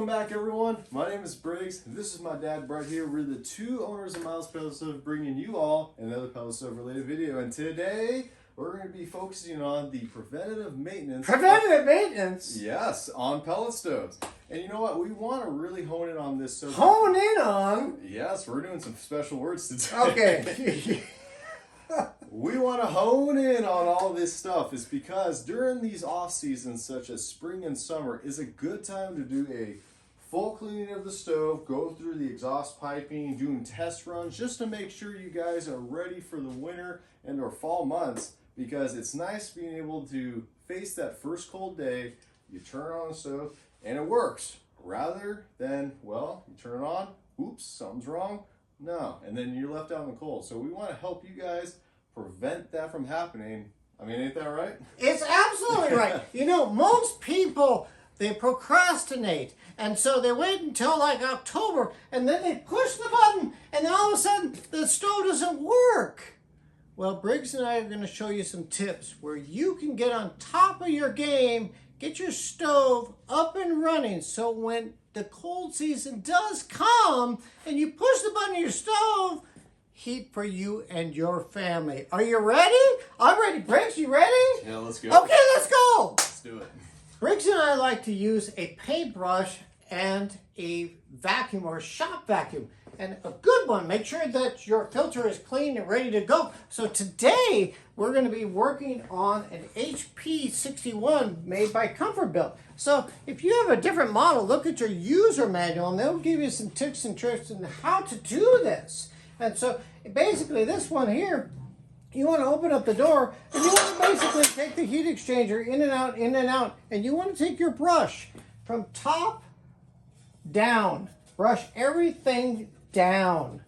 Welcome back, everyone. My name is Briggs. This is my dad, Brett, here. We're the two owners of Miles Pellet Stove, bringing you all another pellet stove related video. And today, we're going to be focusing on the preventative maintenance. Preventative maintenance? Yes, on pellet stoves. And you know what? We want to really hone in on this. Hone in on? Yes, we're doing some special words today. Okay. We want to hone in on all this stuff is because during these off seasons such as spring and summer is a good time to do a full cleaning of the stove, go through the exhaust piping, doing test runs just to make sure you guys are ready for the winter and or fall months, because it's nice being able to face that first cold day, you turn on the stove and it works, rather than, well, you turn it on, oops, something's wrong. No, and then you're left out in the cold. So we want to help you guys prevent that from happening. I mean, ain't that right? It's absolutely right. You know, most people, they procrastinate. And so they wait until like October and then they push the button and then all of a sudden the stove doesn't work. Well, Briggs and I are going to show you some tips where you can get on top of your game, get your stove up and running, so when the cold season does come and you push the button on your stove, heat for you and your family. Are you ready? I'm ready. Briggs, you ready? Yeah, let's go. Okay, let's go. Let's do it. Briggs and I like to use a paintbrush and a vacuum or a shop vacuum. And a good one. Make sure that your filter is clean and ready to go. So today, we're going to be working on an HP 61 made by Comfort Built. So if you have a different model, look at your user manual and they'll give you some tips and tricks on how to do this. And so basically this one here, you want to open up the door and you want to basically take the heat exchanger in and out, and you want to take your brush from top down. Brush everything down,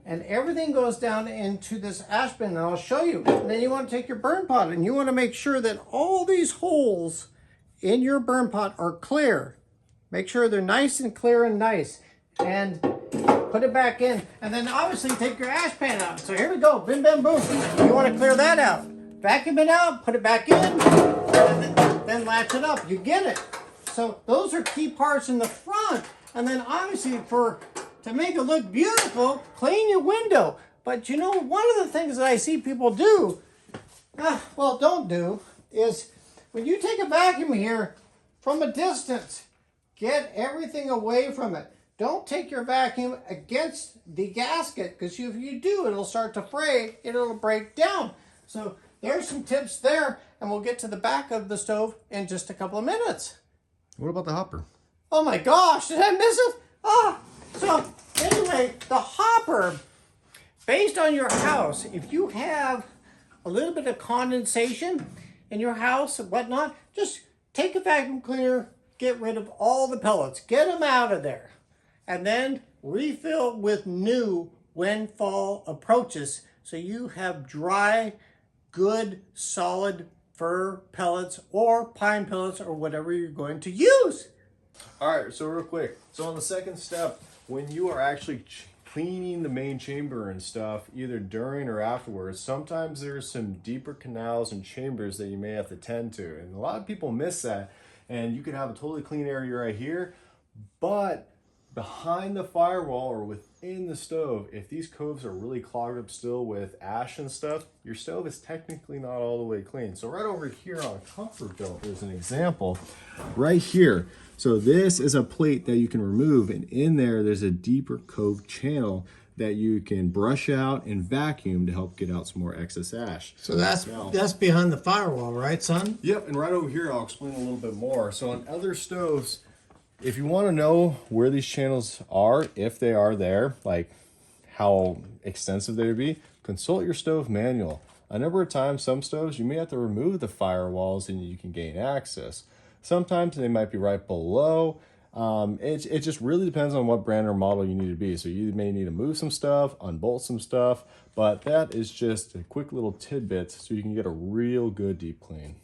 and everything goes down into this ash bin, and I'll show you. And then you want to take your burn pot and you want to make sure that all these holes in your burn pot are clear. Make sure they're nice and clear and nice, and put it back in. And then obviously take your ash pan out. So here we go, bim bam boom. You want to clear that out, vacuum it out, put it back in, and then latch it up. You get it. So those are key parts in the front. And then obviously to make it look beautiful, clean your window. But you know, one of the things that I see people do, well, don't do, is when you take a vacuum here from a distance, get everything away from it. Don't take your vacuum against the gasket, because if you do, it'll start to fray, it'll break down. So there's some tips there, and we'll get to the back of the stove in just a couple of minutes. What about the hopper? Oh my gosh, did I miss it? So anyway, the hopper, based on your house, if you have a little bit of condensation in your house and whatnot, just take a vacuum cleaner, get rid of all the pellets, get them out of there, and then refill with new when fall approaches, so you have dry, good, solid fir pellets or pine pellets or whatever you're going to use. All right, so real quick. So on the second step, when you are actually cleaning the main chamber and stuff, either during or afterwards, sometimes there's some deeper canals and chambers that you may have to tend to. And a lot of people miss that. And you could have a totally clean area right here, but behind the firewall or within the stove, if these coves are really clogged up still with ash and stuff, your stove is technically not all the way clean. So right over here on Comfort Built, there's an example right here. So this is a plate that you can remove, and in there's a deeper cove channel that you can brush out and vacuum to help get out some more excess ash. So that's behind the firewall, right, son? Yep, and right over here I'll explain a little bit more. So on other stoves, if you want to know where these channels are, if they are there, like how extensive they would be, consult your stove manual. A number of times, some stoves, you may have to remove the firewalls and you can gain access. Sometimes they might be right below. It just really depends on what brand or model you need to be. So you may need to move some stuff, unbolt some stuff, but that is just a quick little tidbit so you can get a real good deep clean.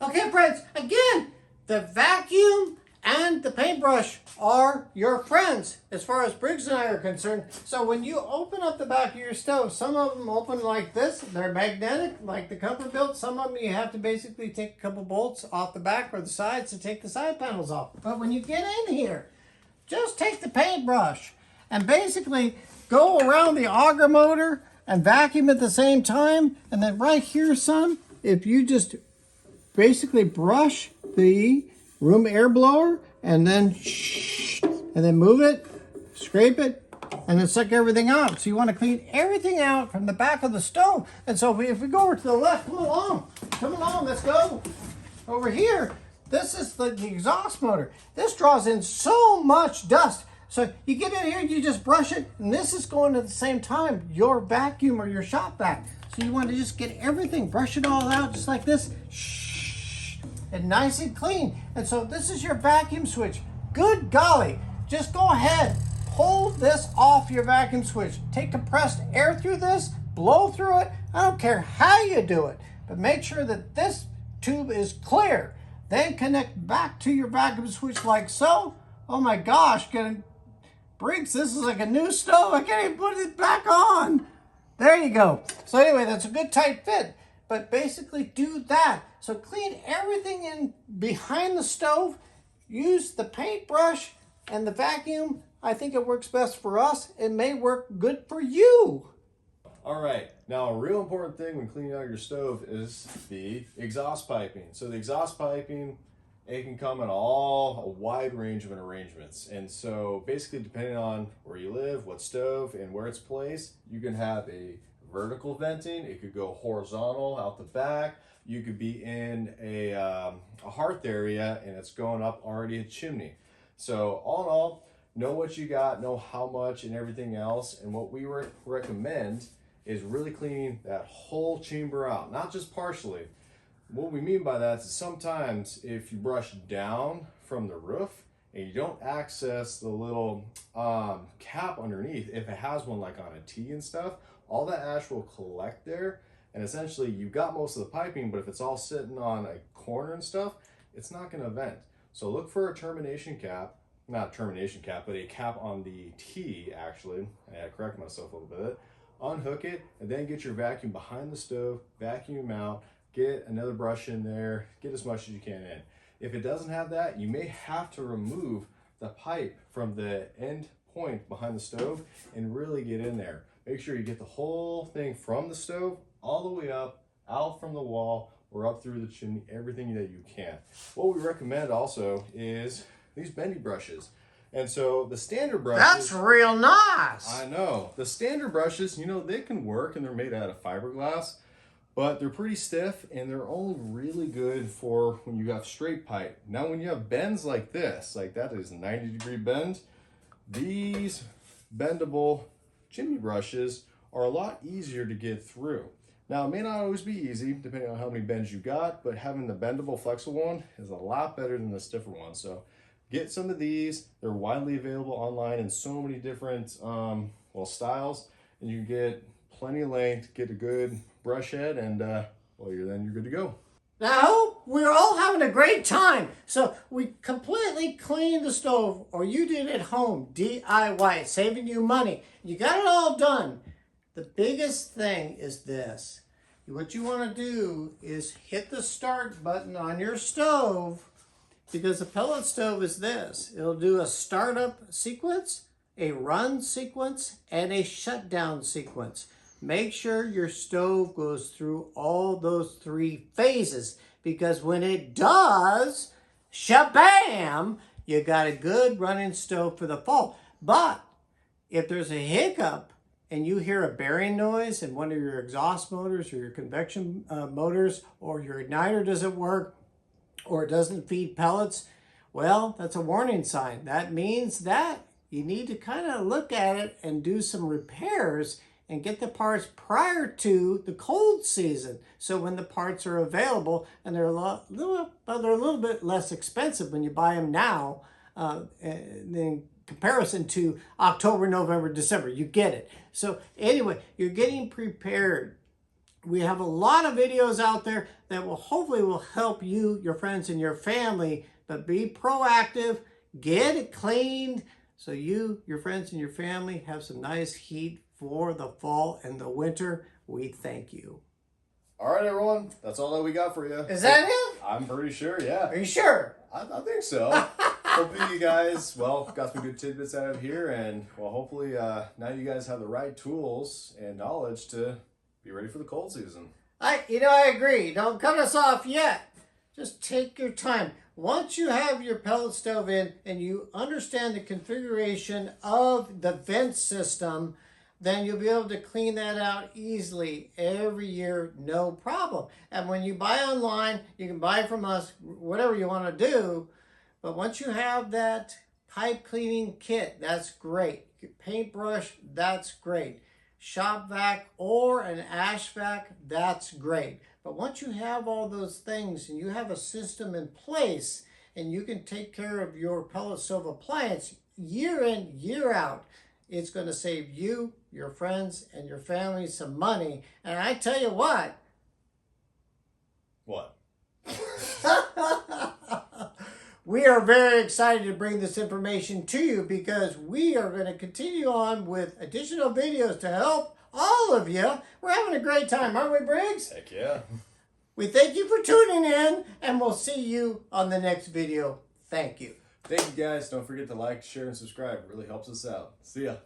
Okay, friends, again, the vacuum and the paintbrush are your friends as far as Briggs and I are concerned. So when you open up the back of your stove, some of them open like this. They're magnetic, like the Comfort Built. Some of them you have to basically take a couple bolts off the back or the sides to take the side panels off. But when you get in here, just take the paintbrush and basically go around the auger motor and vacuum at the same time. And then right here, son, if you just basically brush the room air blower and then move it, scrape it, and then suck everything out. So you want to clean everything out from the back of the stove. And so if we go over to the left, come along, let's go. Over here, this is the exhaust motor. This draws in so much dust. So you get in here, you just brush it, and this is going at the same time, your vacuum or your shop vac. So you want to just get everything, brush it all out just like this, and nice and clean. And so this is your vacuum switch. Good golly, just go ahead, pull this off your vacuum switch. Take compressed air through this, blow through it. I don't care how you do it, but make sure that this tube is clear. Then connect back to your vacuum switch like so. Oh my gosh, Briggs, this is like a new stove. I can't even put it back on. There you go. So anyway, that's a good tight fit. But basically do that. So clean everything in behind the stove. Use the paintbrush and the vacuum. I think it works best for us. It may work good for you. All right, now a real important thing when cleaning out your stove is the exhaust piping. So the exhaust piping, it can come in a wide range of arrangements. And so basically depending on where you live, what stove, and where it's placed, you can have a vertical venting. It could go horizontal out the back. You could be in a hearth area and it's going up already a chimney. So all in all, know what you got, know how much and everything else. And what we recommend is really cleaning that whole chamber out, not just partially. What we mean by that is sometimes if you brush down from the roof and you don't access the little cap underneath, if it has one like on a T and stuff, all that ash will collect there. And essentially you've got most of the piping, but if it's all sitting on a corner and stuff, it's not gonna vent. So look for a termination cap, not a termination cap, but a cap on the T actually. I had to correct myself a little bit. Unhook it and then get your vacuum behind the stove, vacuum out, get another brush in there, get as much as you can in. If it doesn't have that, you may have to remove the pipe from the end point behind the stove and really get in there. Make sure you get the whole thing from the stove all the way up, out from the wall, or up through the chimney, everything that you can. What we recommend also is these bendy brushes. And so the standard brushes... That's real nice. I know. The standard brushes, you know, they can work and they're made out of fiberglass, but they're pretty stiff and they're only really good for when you have straight pipe. Now, when you have bends like this, like that is a 90-degree bend, these bendable chimney brushes are a lot easier to get through. Now, it may not always be easy, depending on how many bends you got, but having the bendable, flexible one is a lot better than the stiffer one. So get some of these. They're widely available online in so many different styles, and you can get plenty of length, get a good brush head, and you're good to go. Now, we're all having a great time. So we completely cleaned the stove, or you did it at home, DIY, saving you money. You got it all done. The biggest thing is this. What you want to do is hit the start button on your stove, because a pellet stove is this. It'll do a startup sequence, a run sequence, and a shutdown sequence. Make sure your stove goes through all those three phases, because when it does, shabam, you got a good running stove for the fall. But if there's a hiccup and you hear a bearing noise in one of your exhaust motors or your convection motors, or your igniter doesn't work, or it doesn't feed pellets, well, that's a warning sign. That means that you need to kind of look at it and do some repairs and get the parts prior to the cold season. So when the parts are available, and they're a little bit less expensive when you buy them now in comparison to October, November, December. You get it. So anyway, you're getting prepared. We have a lot of videos out there that will hopefully help you, your friends, and your family, but be proactive, get it cleaned, so you, your friends, and your family have some nice heat for the fall and the winter. We thank you. All right, everyone. That's all that we got for you. Is that it? I'm pretty sure, yeah. Are you sure? I think so. hopefully you guys, well, got some good tidbits out of here, and well, hopefully now you guys have the right tools and knowledge to be ready for the cold season. I agree. Don't cut us off yet. Just take your time. Once you have your pellet stove in and you understand the configuration of the vent system, then you'll be able to clean that out easily every year, no problem. And when you buy online, you can buy from us whatever you want to do. But once you have that pipe cleaning kit, that's great. Your paintbrush, that's great. Shop vac or an ash vac, that's great. But once you have all those things and you have a system in place and you can take care of your pellet stove appliance year in, year out, it's going to save you, your friends, and your family some money. And I tell you what. What? We are very excited to bring this information to you because we are going to continue on with additional videos to help all of you. We're having a great time, aren't we, Briggs? Heck yeah. We thank you for tuning in, and we'll see you on the next video. Thank you. Thank you guys. Don't forget to like, share, and subscribe. It really helps us out. See ya.